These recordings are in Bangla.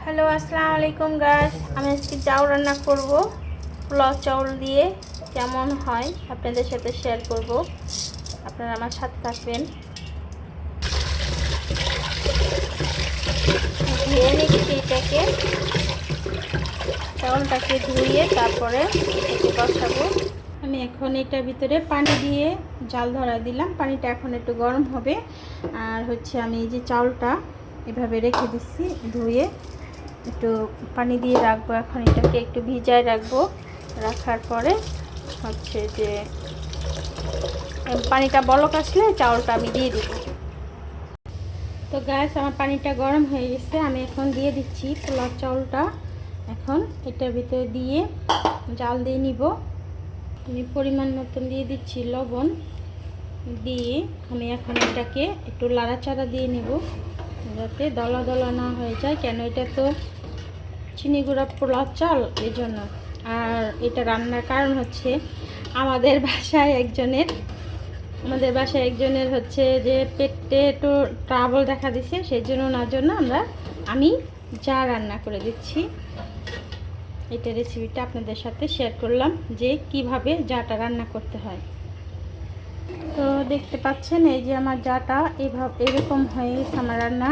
হ্যালো, আসসালামু আলাইকুম গাইস। আমি আজকে চাউল রান্না করব। পোলাও চাউল দিয়ে কেমন হয় আপনাদের সাথে শেয়ার করব। আপনারা আমার সাথে থাকবেন। ধুয়ে নিচ্ছি এটাকে, চাউলটাকে ধুয়ে তারপরে এটাকে বসাবো। আমি এখন এটার ভিতরে পানি দিয়ে জাল ধরা দিলাম। পানিটা এখন একটু গরম হবে। আর আমি এই যে চাউলটা এভাবে রেখে দিচ্ছি, ধুয়ে একটু পানি দিয়ে রাখবো। এখন এটাকে একটু ভিজায় রাখবো। রাখার পরে যে পানিটা বলক আসলে চাউলটা আমি দিয়ে দিব। তো গ্যাস আমার পানিটা গরম হয়ে গেছে। আমি এখন দিয়ে দিচ্ছি পোলাও চাউলটা। এখন এটার ভিতরে দিয়ে জাল দিয়ে নিব। আমি পরিমাণ মতন দিয়ে দিচ্ছি লবণ। দিয়ে আমি এখন এটাকে একটু লাড়াচাড়া দিয়ে নেব, যাতে দলা দলা না হয়ে যায়। কেন এটা তো চিনি গুঁড়া পোলাও চাল, এই জন্য। আর এটা রান্নার কারণ আমাদের বাসায় একজনের যে পেটে একটু ট্রাবল দেখা দিচ্ছে, সেই জন্য ওনার জন্য আমি যা রান্না করে দিচ্ছি। এটা রেসিপিটা আপনাদের সাথে শেয়ার করলাম যে কিভাবে যাটা রান্না করতে হয়। তো দেখতে পাচ্ছেন এই যে আমার যাটা এরকম হয়ে গেছে। আমার রান্না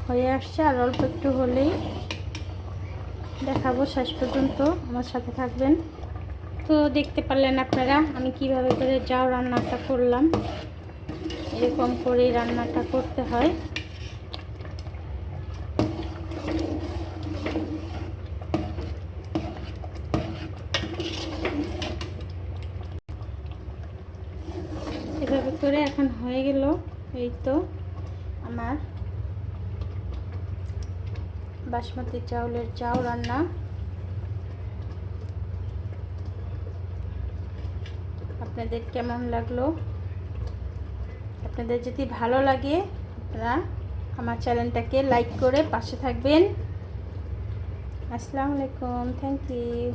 হয়ে আসছে, আর অল্প একটু হলেই দেখাবো। শেষ পর্যন্ত আমার সাথে থাকবেন। তো দেখতে পারলেন আপনারা আমি কিভাবে করে যাও রান্নাটা করলাম। এরকম করেই রান্নাটা করতে হয়। এভাবে করে এখন হয়ে গেল। এই তো আমার বাসমতি চাউলের চাউ রান্না। আপনাদের কেমন লাগলো? আপনাদের যদি ভালো লাগে আপনারা আমার চ্যানেলটাকে লাইক করে পাশে থাকবেন। আসসালামু আলাইকুম, থ্যাংক ইউ।